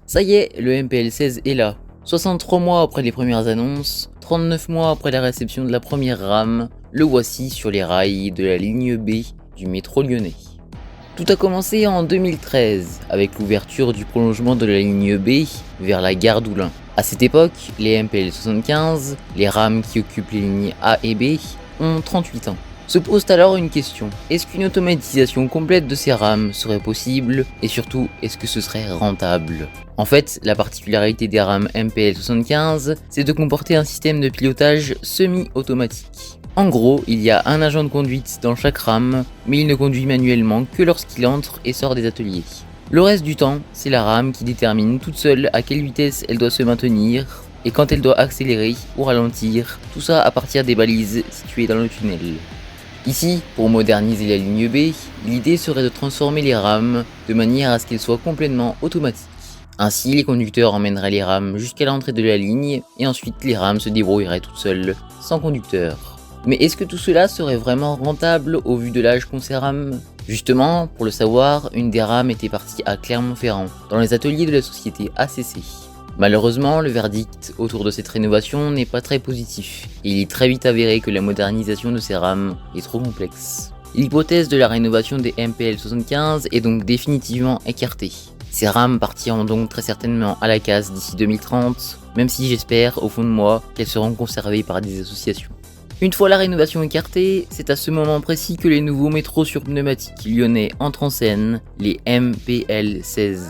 Ça y est, le MPL16 est là. 63 mois après les premières annonces, 39 mois après la réception de la première rame, le voici sur les rails de la ligne B du métro lyonnais. Tout a commencé en 2013 avec l'ouverture du prolongement de la ligne B vers la gare d'Oulin. A cette époque, les MPL 75, les rames qui occupent les lignes A et B, ont 38 ans. Se pose alors une question, est-ce qu'une automatisation complète de ces rames serait possible et surtout est-ce que ce serait rentable? En fait, la particularité des rames MPL 75, c'est de comporter un système de pilotage semi-automatique. En gros, il y a un agent de conduite dans chaque rame, mais il ne conduit manuellement que lorsqu'il entre et sort des ateliers. Le reste du temps, c'est la rame qui détermine toute seule à quelle vitesse elle doit se maintenir et quand elle doit accélérer ou ralentir, tout ça à partir des balises situées dans le tunnel. Ici, pour moderniser la ligne B, l'idée serait de transformer les rames de manière à ce qu'elles soient complètement automatiques. Ainsi, les conducteurs emmèneraient les rames jusqu'à l'entrée de la ligne et ensuite les rames se débrouilleraient toutes seules, sans conducteur. Mais est-ce que tout cela serait vraiment rentable au vu de l'âge qu'ont ces rames? Justement, pour le savoir, une des rames était partie à Clermont-Ferrand, dans les ateliers de la société ACC. Malheureusement, le verdict autour de cette rénovation n'est pas très positif, et il est très vite avéré que la modernisation de ces rames est trop complexe. L'hypothèse de la rénovation des MPL 75 est donc définitivement écartée. Ces rames partiront donc très certainement à la casse d'ici 2030, même si j'espère au fond de moi qu'elles seront conservées par des associations. Une fois la rénovation écartée, c'est à ce moment précis que les nouveaux métros sur pneumatiques lyonnais entrent en scène, les MPL 16.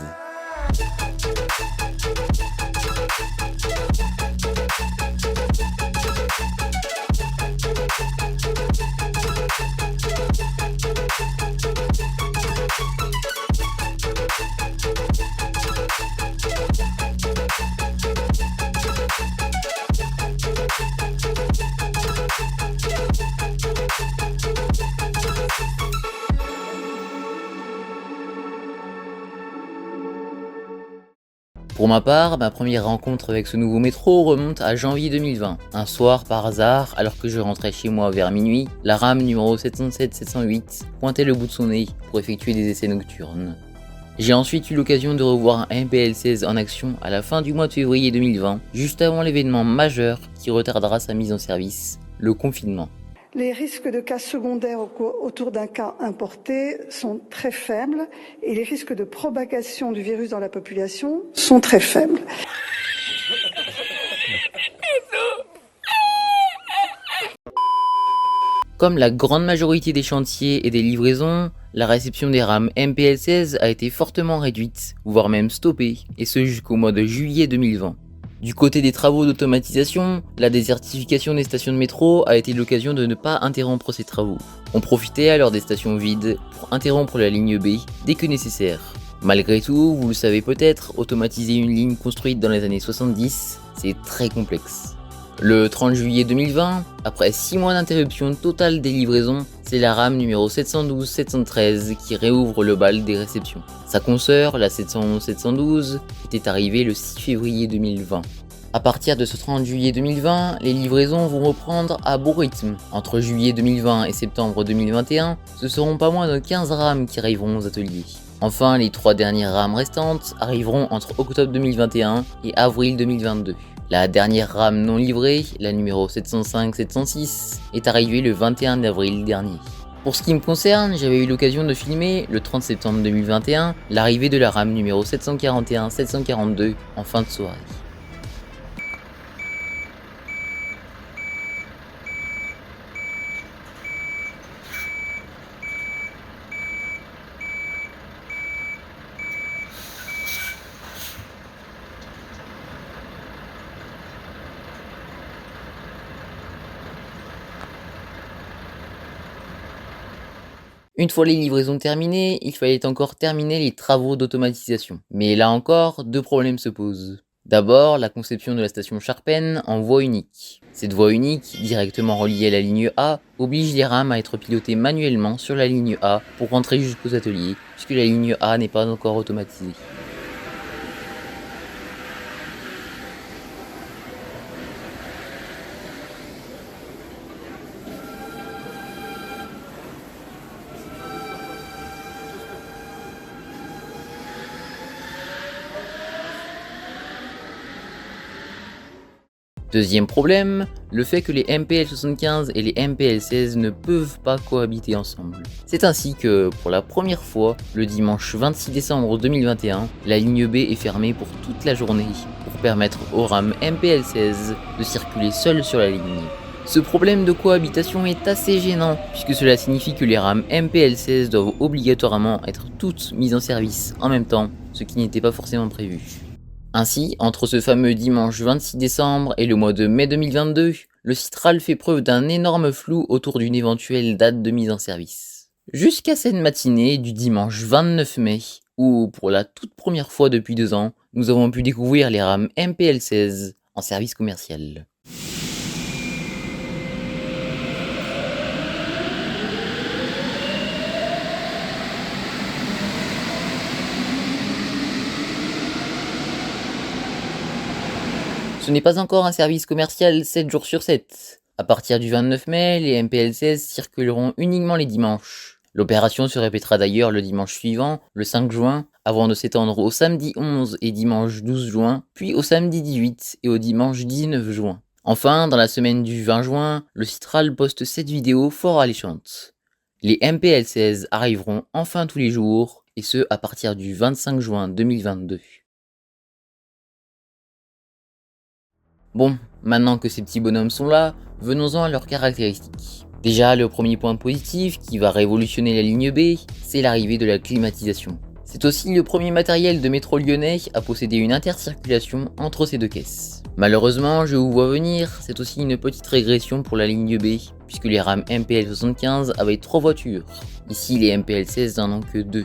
Pour ma part, ma première rencontre avec ce nouveau métro remonte à janvier 2020. Un soir, par hasard, alors que je rentrais chez moi vers minuit, la rame numéro 707-708 pointait le bout de son nez pour effectuer des essais nocturnes. J'ai ensuite eu l'occasion de revoir un MPL16 en action à la fin du mois de février 2020, juste avant l'événement majeur qui retardera sa mise en service, le confinement. Les risques de cas secondaires autour d'un cas importé sont très faibles et les risques de propagation du virus dans la population sont très faibles. Comme la grande majorité des chantiers et des livraisons, la réception des rames MPL16 a été fortement réduite, voire même stoppée, et ce jusqu'au mois de juillet 2020. Du côté des travaux d'automatisation, la désertification des stations de métro a été l'occasion de ne pas interrompre ces travaux. On profitait alors des stations vides pour interrompre la ligne B dès que nécessaire. Malgré tout, vous le savez peut-être, automatiser une ligne construite dans les années 70, c'est très complexe. Le 30 juillet 2020, après 6 mois d'interruption totale des livraisons, c'est la rame numéro 712-713 qui réouvre le bal des réceptions. Sa consoeur, la 711-712, était arrivée le 6 février 2020. À partir de ce 30 juillet 2020, les livraisons vont reprendre à beau rythme. Entre juillet 2020 et septembre 2021, ce seront pas moins de 15 rames qui arriveront aux ateliers. Enfin, les 3 dernières rames restantes arriveront entre octobre 2021 et avril 2022. La dernière rame non livrée, la numéro 705-706, est arrivée le 21 avril dernier. Pour ce qui me concerne, j'avais eu l'occasion de filmer, le 30 septembre 2021, l'arrivée de la rame numéro 741-742 en fin de soirée. Une fois les livraisons terminées, il fallait encore terminer les travaux d'automatisation. Mais là encore, 2 problèmes se posent. D'abord, la conception de la station Charpennes en voie unique. Cette voie unique, directement reliée à la ligne A, oblige les rames à être pilotées manuellement sur la ligne A pour rentrer jusqu'aux ateliers, puisque la ligne A n'est pas encore automatisée. Deuxième problème, le fait que les MPL 75 et les MPL 16 ne peuvent pas cohabiter ensemble. C'est ainsi que, pour la première fois, le dimanche 26 décembre 2021, la ligne B est fermée pour toute la journée, pour permettre aux rames MPL 16 de circuler seules sur la ligne. Ce problème de cohabitation est assez gênant, puisque cela signifie que les rames MPL 16 doivent obligatoirement être toutes mises en service en même temps, ce qui n'était pas forcément prévu. Ainsi, entre ce fameux dimanche 26 décembre et le mois de mai 2022, le Citral fait preuve d'un énorme flou autour d'une éventuelle date de mise en service. Jusqu'à cette matinée du dimanche 29 mai, où pour la toute première fois depuis 2 ans, nous avons pu découvrir les rames MPL 16 en service commercial. Ce n'est pas encore un service commercial 7 jours sur 7. À partir du 29 mai, les MPL 16 circuleront uniquement les dimanches. L'opération se répétera d'ailleurs le dimanche suivant, le 5 juin, avant de s'étendre au samedi 11 et dimanche 12 juin, puis au samedi 18 et au dimanche 19 juin. Enfin, dans la semaine du 20 juin, le Citral poste cette vidéo fort alléchante. Les MPL 16 arriveront enfin tous les jours, et ce à partir du 25 juin 2022. Bon, maintenant que ces petits bonhommes sont là, venons-en à leurs caractéristiques. Déjà, le premier point positif qui va révolutionner la ligne B, c'est l'arrivée de la climatisation. C'est aussi le premier matériel de métro lyonnais à posséder une intercirculation entre ces deux caisses. Malheureusement, je vous vois venir, c'est aussi une petite régression pour la ligne B, puisque les rames MPL 75 avaient 3 voitures. Ici, les MPL 16 n'en ont que 2.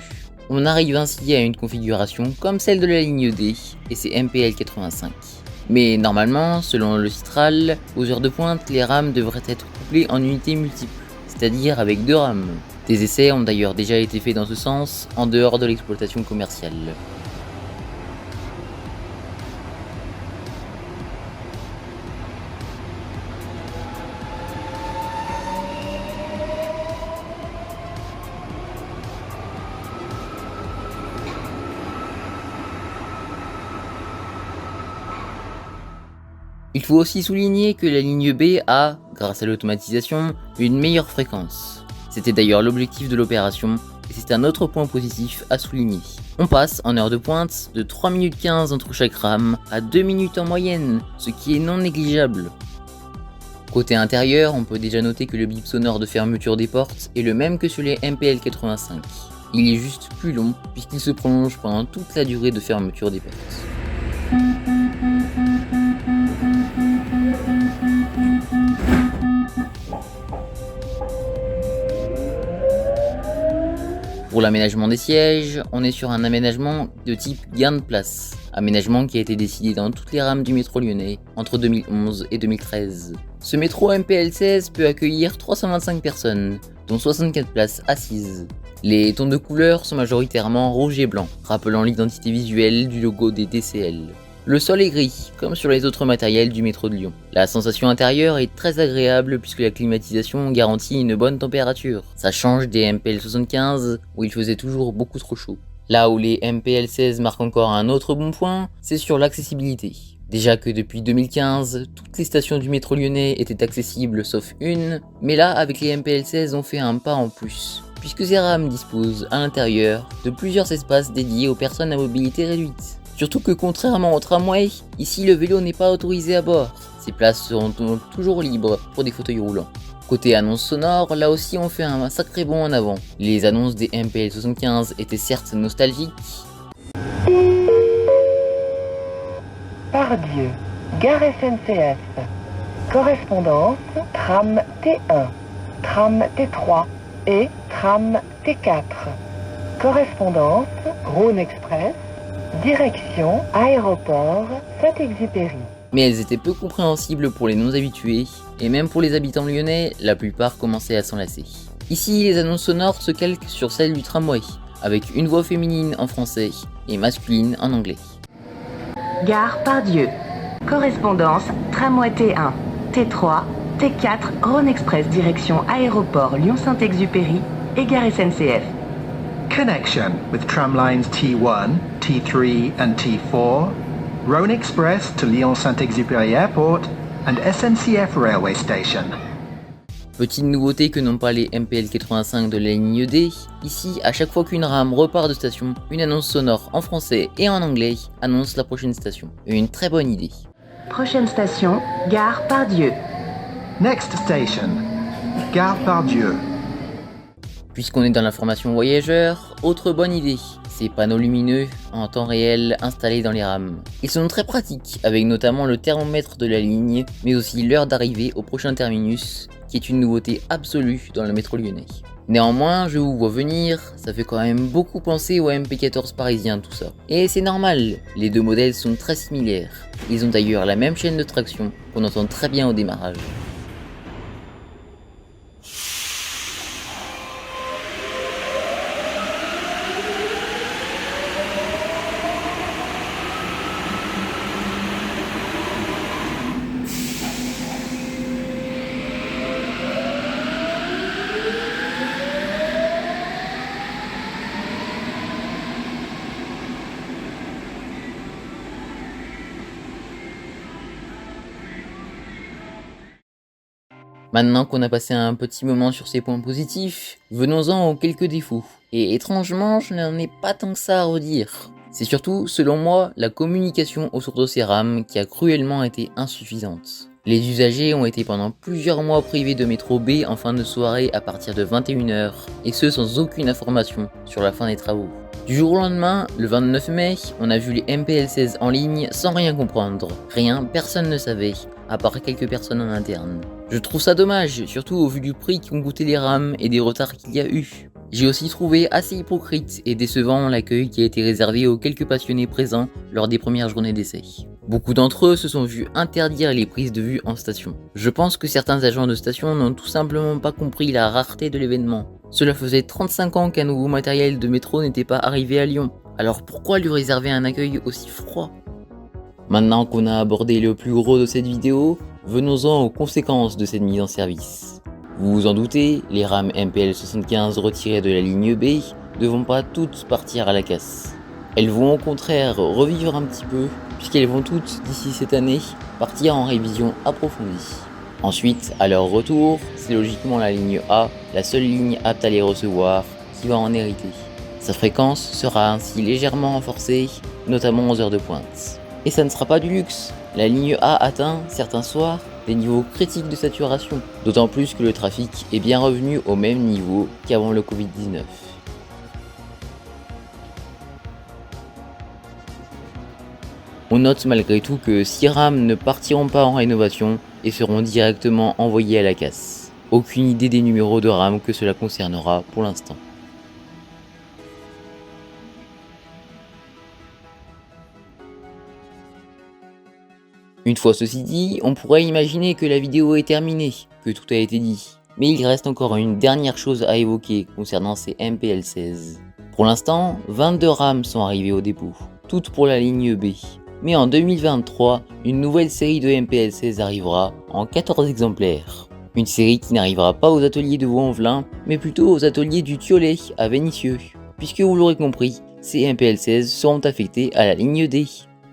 On arrive ainsi à une configuration comme celle de la ligne D et ses MPL 85. Mais normalement, selon le Citral, aux heures de pointe, les rames devraient être couplées en unités multiples, c'est-à-dire avec 2 rames. Des essais ont d'ailleurs déjà été faits dans ce sens, en dehors de l'exploitation commerciale. Il faut aussi souligner que la ligne B a, grâce à l'automatisation, une meilleure fréquence. C'était d'ailleurs l'objectif de l'opération, et c'est un autre point positif à souligner. On passe en heure de pointe de 3 minutes 15 entre chaque rame à 2 minutes en moyenne, ce qui est non négligeable. Côté intérieur, on peut déjà noter que le bip sonore de fermeture des portes est le même que sur les MPL 85. Il est juste plus long, puisqu'il se prolonge pendant toute la durée de fermeture des portes. Pour l'aménagement des sièges, on est sur un aménagement de type gain de place. Aménagement qui a été décidé dans toutes les rames du métro lyonnais entre 2011 et 2013. Ce métro MPL 16 peut accueillir 325 personnes, dont 64 places assises. Les tons de couleurs sont majoritairement rouge et blanc, rappelant l'identité visuelle du logo des DCL. Le sol est gris, comme sur les autres matériels du métro de Lyon. La sensation intérieure est très agréable puisque la climatisation garantit une bonne température. Ça change des MPL 75 où il faisait toujours beaucoup trop chaud. Là où les MPL 16 marquent encore un autre bon point, c'est sur l'accessibilité. Déjà que depuis 2015, toutes les stations du métro lyonnais étaient accessibles sauf une, mais là avec les MPL 16 on fait un pas en plus, puisque ces rames disposent à l'intérieur de plusieurs espaces dédiés aux personnes à mobilité réduite. Surtout que contrairement au tramway, ici le vélo n'est pas autorisé à bord. Ces places seront donc toujours libres pour des fauteuils roulants. Côté annonce sonore, là aussi on fait un sacré bond en avant. Les annonces des MPL 75 étaient certes nostalgiques. Pardieu, gare SNCF. Correspondance, tram T1, tram T3 et tram T4. Correspondance, Rhône Express. Direction aéroport Saint-Exupéry. Mais elles étaient peu compréhensibles pour les non-habitués, et même pour les habitants lyonnais, la plupart commençaient à s'en lasser. Ici, les annonces sonores se calquent sur celles du tramway, avec une voix féminine en français et masculine en anglais. Gare Pardieu. Correspondance tramway T1, T3, T4, Rhône Express direction aéroport Lyon-Saint-Exupéry et gare SNCF. Connection with tramlines T1, T3 and T4, Rhône Express to Lyon-Saint-Exupéry Airport and SNCF railway station. Petite nouveauté que n'ont pas les MPL 85 de la ligne D, ici à chaque fois qu'une rame repart de station, une annonce sonore en français et en anglais annonce la prochaine station. Une très bonne idée. Prochaine station, Gare Pardieu. Next station, Gare Pardieu. Puisqu'on est dans l'information voyageur, autre bonne idée, ces panneaux lumineux en temps réel installés dans les rames. Ils sont très pratiques, avec notamment le thermomètre de la ligne, mais aussi l'heure d'arrivée au prochain terminus, qui est une nouveauté absolue dans le métro lyonnais. Néanmoins, je vous vois venir, ça fait quand même beaucoup penser au MP14 parisien tout ça. Et c'est normal, les deux modèles sont très similaires. Ils ont d'ailleurs la même chaîne de traction qu'on entend très bien au démarrage. Maintenant qu'on a passé un petit moment sur ces points positifs, venons-en aux quelques défauts. Et étrangement, je n'en ai pas tant que ça à redire. C'est surtout, selon moi, la communication autour de ces rames qui a cruellement été insuffisante. Les usagers ont été pendant plusieurs mois privés de métro B en fin de soirée à partir de 21 h, et ce sans aucune information sur la fin des travaux. Du jour au lendemain, le 29 mai, on a vu les MPL 16 en ligne sans rien comprendre. Rien, personne ne savait, à part quelques personnes en interne. Je trouve ça dommage, surtout au vu du prix qu'ont coûté les rames et des retards qu'il y a eu. J'ai aussi trouvé assez hypocrite et décevant l'accueil qui a été réservé aux quelques passionnés présents lors des premières journées d'essai. Beaucoup d'entre eux se sont vus interdire les prises de vue en station. Je pense que certains agents de station n'ont tout simplement pas compris la rareté de l'événement. Cela faisait 35 ans qu'un nouveau matériel de métro n'était pas arrivé à Lyon. Alors pourquoi lui réserver un accueil aussi froid ? Maintenant qu'on a abordé le plus gros de cette vidéo, venons-en aux conséquences de cette mise en service. Vous vous en doutez, les rames MPL 75 retirées de la ligne B ne vont pas toutes partir à la casse. Elles vont au contraire revivre un petit peu, puisqu'elles vont toutes, d'ici cette année, partir en révision approfondie. Ensuite, à leur retour, c'est logiquement la ligne A, la seule ligne apte à les recevoir, qui va en hériter. Sa fréquence sera ainsi légèrement renforcée, notamment aux heures de pointe. Et ça ne sera pas du luxe, la ligne A atteint, certains soirs, des niveaux critiques de saturation, d'autant plus que le trafic est bien revenu au même niveau qu'avant le Covid-19. On note malgré tout que 6 rames ne partiront pas en rénovation et seront directement envoyées à la casse. Aucune idée des numéros de rames que cela concernera pour l'instant. Une fois ceci dit, on pourrait imaginer que la vidéo est terminée, que tout a été dit. Mais il reste encore une dernière chose à évoquer concernant ces MPL 16. Pour l'instant, 22 rames sont arrivées au dépôt, toutes pour la ligne B. Mais en 2023, une nouvelle série de MPL 16 arrivera en 14 exemplaires. Une série qui n'arrivera pas aux ateliers de Vaux-en-Velin, mais plutôt aux ateliers du Thiolet à Vénissieux. Puisque vous l'aurez compris, ces MPL 16 seront affectés à la ligne D.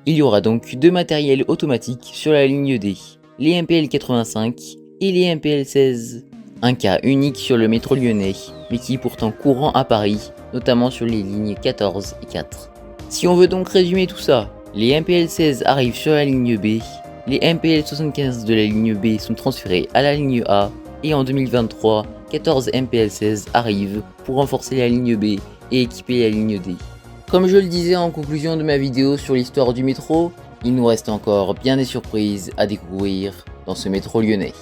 Il y aura donc deux matériels automatiques sur la ligne D, les MPL 85 et les MPL 16. Un cas unique sur le métro lyonnais, mais qui est pourtant courant à Paris, notamment sur les lignes 14 et 4. Si on veut donc résumer tout ça, les MPL 16 arrivent sur la ligne B, les MPL 75 de la ligne B sont transférés à la ligne A, et en 2023, 14 MPL 16 arrivent pour renforcer la ligne B et équiper la ligne D. Comme je le disais en conclusion de ma vidéo sur l'histoire du métro, il nous reste encore bien des surprises à découvrir dans ce métro lyonnais.